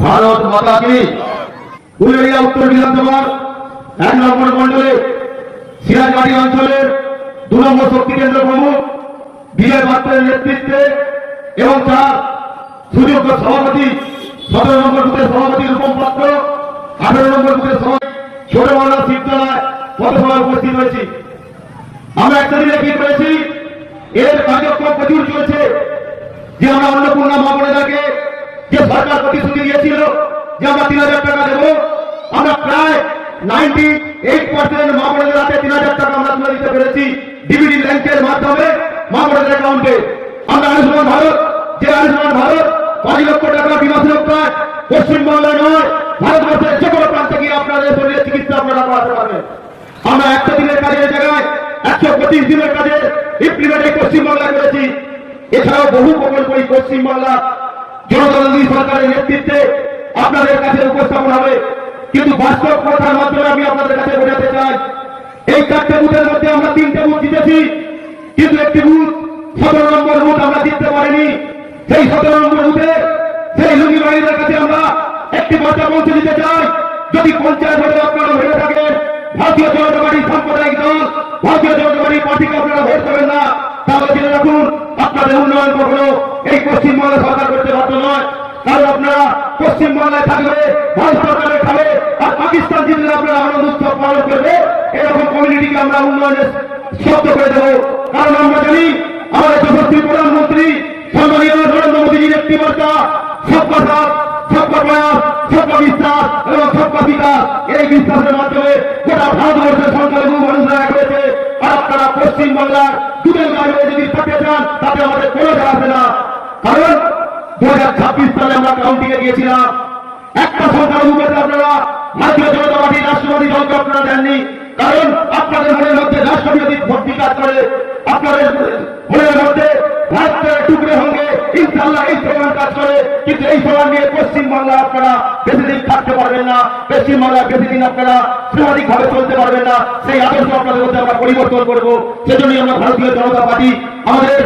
ভারত মাতা কি। উলুবেড়িয়া উত্তর বিধানসভার 1 নম্বর মন্ডলে সিরাজবাড়ি অঞ্চলের 2 নম্বর শক্তি কেন্দ্র প্রমুখ বিজয় পাত্রের নেতৃত্বে এবং তার সুযোগ্য সভাপতি 17 নম্বর বুথের সভাপতি রূপম পাত্র, 18 নম্বর বুথের সভাপতি ছোট মাওলা শিবতলায় পথসভায় উপস্থিত হয়েছি। আমরা একটা দিনে কি করেছি, এর কার্যক্রম প্রচুর চলছে। যে আমরা অন্নপূর্ণা মা বোনেদেরকে যে সরকার প্রতিশ্রুতি দিয়েছিল যে আমরা 3000 টাকা দেবো, আমরা প্রায় 98% মা বোনেদের হাতে 3000 টাকা আমরা তুলে দিতে পেরেছি ডিবিটি ব্যাংকের মাধ্যমে মা বোনেদের অ্যাকাউন্টে। আমরা আয়ুষ্মান ভারত, যে আয়ুষ্মান ভারত 5 লক্ষ টাকা বিমা সুরক্ষায় পশ্চিমবাংলায় নয় ভারতবর্ষের যে কোনো প্রান্তে গিয়ে আপনাদের শরীরের চিকিৎসা আপনারা করাতে পারবেন। আমরা 100 দিনের কাজের জায়গায় 125 দিনের কাজে ইমপ্লিমেন্ট পশ্চিমবাংলায় করেছি। এছাড়াও বহু প্রকল্প পশ্চিমবাংলা জনদল সরকারের নেতৃত্বে আপনাদের কাছে উপস্থাপন হবে। কিন্তু বাস্তব কথার মাধ্যমে আমি আপনাদের কাছে বোঝাতে চাই, এই 4টে বুথের মধ্যে আমরা 3টে বুথ জিতেছি, কিন্তু একটি বুথ 17 নম্বর বুথ আমরা জিততে পারিনি। সেই 17 নম্বর বুথে সেই লুঙ্গি বাড়িদের কাছে আমরা একটি বার্তা পৌঁছে দিতে চাই, যদি পঞ্চায়েত ভোটে আপনারা ভেবে থাকেন ভারতীয় জনতা পার্টি সাম্প্রদায়িক দল, ভারতীয় জনতা পার্টি পার্টিকে আপনারা ভোট দেবেন না, তাহলে জেনে রাখুন আপনাদের উন্নয়ন কখনো এই পশ্চিমবঙ্গে সরকার করতে বাধ্য নয়। কারণ আপনারা পশ্চিমবাংলায় থাকবে, ভারত সরকারে খাবে, আর পাকিস্তান জিতলে আপনারা আনন্দ উৎসব পালন করবে। এরকম কমিউনিটিকে আমরা উন্নয়নের শব্দ করে দেবো। কারণ আমরা জানি আমাদের যশস্বী প্রধানমন্ত্রী সম্মানীয় নরেন্দ্র মোদীজির একটি বার্তা, সবকা সাথ, সবকা প্রয়াস, সবকা বিশ্বাস এবং সবকা বিকাশ। এই বিশ্বাসের মাধ্যমে গোটা ভারতবর্ষের সংখ্যালঘু মানুষরা এক হয়েছে। আর আপনারা পশ্চিমবাংলার দুধের গাড়ি যদি থাকতে চান তাতে আমাদের কোনো যায় আসে না। কারণ 2026 সালে আমরা কাউন্টিংয়ে গিয়েছিলাম, একটা সংখ্যালঘু পেতে আপনারা ভারতীয় জনতা পার্টি রাষ্ট্রবাদী দলকে আপনারা দেননি। কারণ আপনাদের মনের মধ্যে রাষ্ট্রবিরোধী ভক্তি কাজ করে, আপনাদের মনের মধ্যে ভারতের টুকরে সঙ্গে ইনশাল্লাহ এই স্লোগান কাজ করে। কিন্তু এই স্লোগান নিয়ে পশ্চিমবাংলা আপনারা বেশি দিন থাকতে পারবেন না, পশ্চিমবাংলা বেশি দিন আপনারা সামাজিক ভাবে চলতে পারবেন না। সেই আদর্শ আপনাদের মধ্যে আমরা পরিবর্তন করবো। সেজন্যই আমরা ভারতীয় জনতা পার্টি আমাদের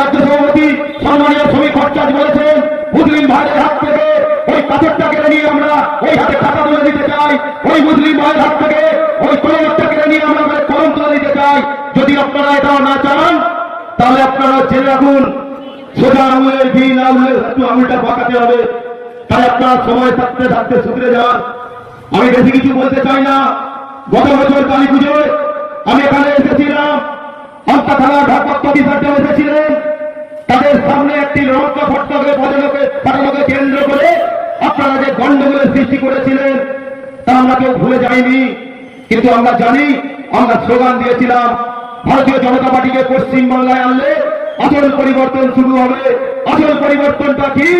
রাজ্য সভাপতি সম্মানীয় শ্রমিক ভট্টাচার্য বলেছেন, মুসলিম ভাইয়ের হাত থেকে ওই পাথরটা কেড়ে নিয়ে আমরা ওই হাতে খাতা তুলে দিতে চাই, ওই মুসলিম ভাইয়ের হাত থেকে ওই কলমটা কেড়ে নিয়ে আমরা কলম তুলে দিতে চাই। যদি আপনারা এটাও না চান তাহলে আপনারা জেনে রাখুন, সোজা আঙুলের দিন আঙুলের একটু আঙুলটা পাকাতে হবে। তাই আপনারা সময় থাকতে থাকতে শুধরে যান। আমি বেশি কিছু বলতে চাই না। গত বছর কালী পুজোয় আমি এখানে এসেছিলাম, আমতা থানার ভারপ্রাপ্ত অফিসাররা এসেছিলেন, তাদের সামনে একটি রমকা ফটকাকে পাঠানোকে কেন্দ্র করে আপনারা যে গন্ডগোলের সৃষ্টি করেছিলেন তা আমরা কেউ ভুলে যাইনি। কিন্তু আমরা জানি, আমরা স্লোগান দিয়েছিলাম ভারতীয় জনতা পার্টিকে পশ্চিমবাংলায় আনলে আসল পরিবর্তন শুরু হবে। আসল পরিবর্তনটা কি?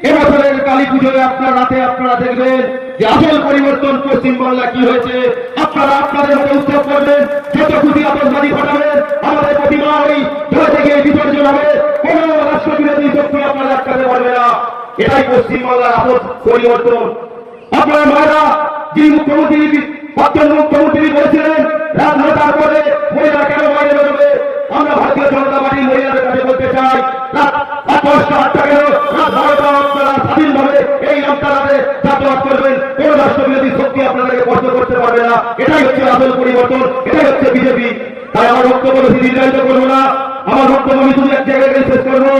এবছরের কালী পুজোয় রাতে আপনারা দেখবেন যে আসল পরিবর্তন পশ্চিমবাংলা কি হয়েছে। আপনারা আপনাদের মতো উৎসব করবেন, যত খুশি আতঙ্কবাদী ঘটাবেন, আমাদের প্রতিমা ওই ধরে থেকে বিসর্জন হবে, কোন রাষ্ট্রবিরোধী শক্তি আপনারা আটকাতে পারবে না। এটাই পশ্চিমবাংলার আসল পরিবর্তন। আপনারা মায়েরা যিনি মুখ্যমন্ত্রী বর্তমান মুখ্যমন্ত্রী বলেছিলেন রাত 9টার পরে মহিলা কেন বাইরে বেরোবে, আমরা ভারতীয় জনতা পার্টির মহিলাদের কাছে বলতে চাই রাত 10টা 8টা কেন, রাত 12টা আপনারা স্বাধীনভাবে এই রাস্তাতে যাতায়াত করবেন, কোন রাষ্ট্রবিরোধী শক্তি আপনাদেরকে কষ্ট করতে পারবে না। এটাই হচ্ছে আসল পরিবর্তন, এটাই হচ্ছে বিজেপি। তাই আমার বক্তব্য বেশি দীর্ঘায়িত করবো না। আমার বক্তব্য আমি শুধু এক জায়গায় শেষ করবো।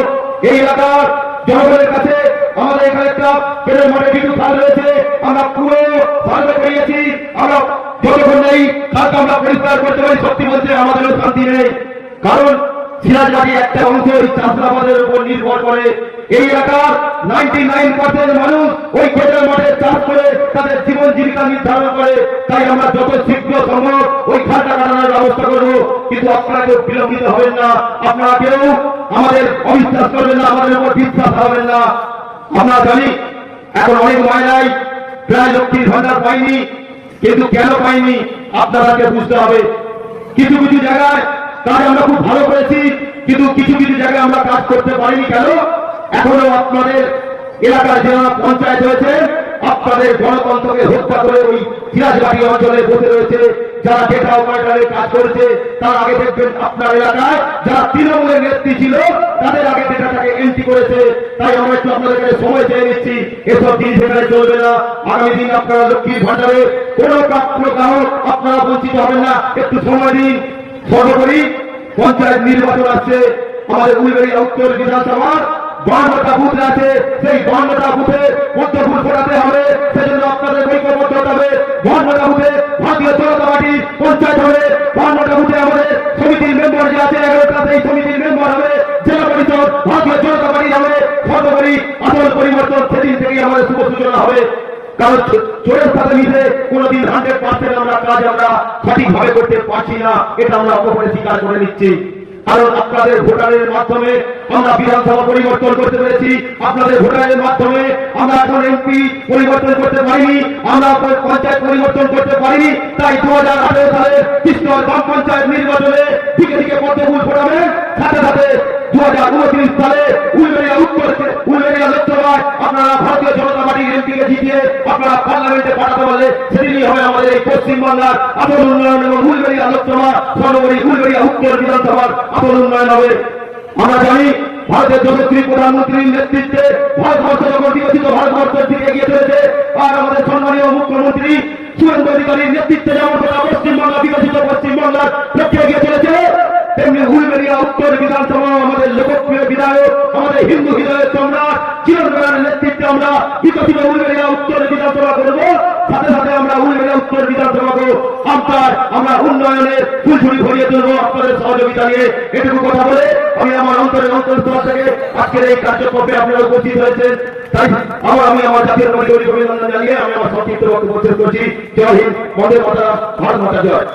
এই এলাকার জনগণের কাছে আমাদের এখানে একটা পেটের মাঠে কিছু খাল রয়েছে, আমরা পুরো সার্ভে করিয়েছি। আমরা যতক্ষণ নেই খালকে আমরা পরিষ্কার করতে পারি, সত্যি বলতে আমাদেরও শান্তি নেই। কারণ সিরাজবাড়ি একটা অংশ ওই চাষাবাদের উপর নির্ভর করে। এই এলাকার 99% মানুষ ওই পেটের মাঠে চাষ করে তাদের জীবন জীবিকা নির্ধারণ করে। তাই আমরা যত শীঘ্র সম্ভব ওই খালটা কাটানোর ব্যবস্থা করবো। কিন্তু আপনারা কেউ বিলম্বিত হবেন না, আপনারা কেউ আমাদের অবিশ্বাস করবেন না, আমাদের উপর বিশ্বাস হারাবেন না। আমরা জানি এখন অনেক মায়েরাই প্রায় লক্ষ্মীর ভান্ডার পাইনি, কিন্তু কেন পাইনি আপনারাকে বুঝতে হবে। কিছু কিছু জায়গায় কাজ আমরা খুব ভালো করেছি, কিন্তু কিছু কিছু জায়গায় আমরা কাজ করতে পারিনি। কেন? এখনো আপনাদের এলাকার যারা পঞ্চায়েত হয়েছে আপনাদের গণতন্ত্রকে হত্যা করে ওই সিরাজবাড়ি অঞ্চলে বসে রয়েছে যারা ডেটা অপারেটরের কাজ করেছে তার আগে দেখবেন আপনার এলাকায় যারা তৃণমূলের নেত্রী ছিল তাদের আগে ডেটাটাকে এন্ট্রি করেছে। তাই আমরা একটু আপনাদের কাছে সময় চেয়ে নিচ্ছি, এসব জিনিস এখানে চলবে না। আগামী দিন আপনারা লক্ষ্মীর ভান্ডারে কোনো প্রাপ্য গ্রাহক আপনারা বঞ্চিত হবেন না, একটু সময় দিন। সর্বোপরি পঞ্চায়েত নির্বাচন আসছে, আমাদের উলবেড়িয়া উত্তর বিধানসভার 52টা বুথ আছে, সেই 52টা বুথে মধ্যভূত ফোটাতে হবে। সেজন্য আপনাদের ঐক্যবদ্ধ হতে হবে। 52টা বুথে ভারতীয় জনতা পার্টি পঞ্চায়েত হবে। 52টা বুথে আমাদের সমিতির মেম্বার যে আছে 11টা, সেই সমিতির মেম্বার হবে। জেলা পরিষদ ভারতীয় জনতা পার্টি হবে। সর্বোপরি আসল পরিবর্তন সেদিন থেকেই আমাদের শুভ সূচনা হবে। কারণ চোরের সাথে মিশে কোনদিন 100% আমরা কাজ আমরা সঠিকভাবে করতে পারছি না, এটা আমরা অপরে স্বীকার করে নিচ্ছি। কারণ আপনাদের ভোটারের মাধ্যমে আমরা বিধানসভা পরিবর্তন করতে পেরেছি, আপনাদের ভোটারের মাধ্যমে আমরা এখন এমপি পরিবর্তন করতে পারিনি, আমরা পঞ্চায়েত পরিবর্তন করতে পারিনি। তাই 2018 সালে কৃষ্ণর গ্রাম পঞ্চায়েত নির্বাচনে দিকে দিকে পদ্মফুল ফোরামের সাথে সাথে 2029 সালে উলবেড়িয়া লোকসভায় আপনারা ভারতীয় জনতা পার্টির এমপিকে জিতিয়ে আপনারা পার্লামেন্টে পাঠাতে পারলে সেদিনই হবে আমাদের এই পশ্চিমবাংলার আসল উন্নয়ন এবং উলবেড়িয়া লোকসভা সর্বোপরি উলবেড়িয়া উত্তর বিধানসভার আসল উন্নয়ন হবে। আমরা জানি ভারতের যশস্বী প্রধানমন্ত্রীর নেতৃত্বে ভারতবর্ষ যখন বিকশিত ভারতবর্ষের দিকে এগিয়ে চলেছে, আর আমাদের সম্মানীয় মুখ্যমন্ত্রী সুরেন্দ্র অধিকারীর নেতৃত্বে যেমন পশ্চিমবাংলা বিকশিত পশ্চিমবাংলার লক্ষ্যে এগিয়ে চলেছে, তেমনি উলবেড়িয়া উত্তর বিধানসভা আমাদের লোকপ্রিয় বিধায়ক, আমাদের হিন্দু হৃদয়ের সম্রাট চিরঞ্জনের নেতৃত্বে আমরা বিকশিত উলবেড়িয়া উত্তর বিধানসভা করব। সাথে সাথে আমরা উলবেড়িয়া উত্তর বিধানসভাকে আমরা উন্নয়নের ফুলঝুরি ভরিয়ে তুলবো আপনাদের সহযোগিতা নিয়ে। এটুকু কথা বলে আমি আমার অন্তরস্থল থেকে আজকের এই কার্যক্রমে আপনারা উপস্থিত হয়েছেন, তাই আমি আমার জাতীয় কমিটির অভিনন্দন জানিয়ে আমি আমার সংক্ষিপ্ত বক্তব্য শেষ করছি। জয় হিন্দ, বন্দে মাতরম, ভারত মাতা জয়।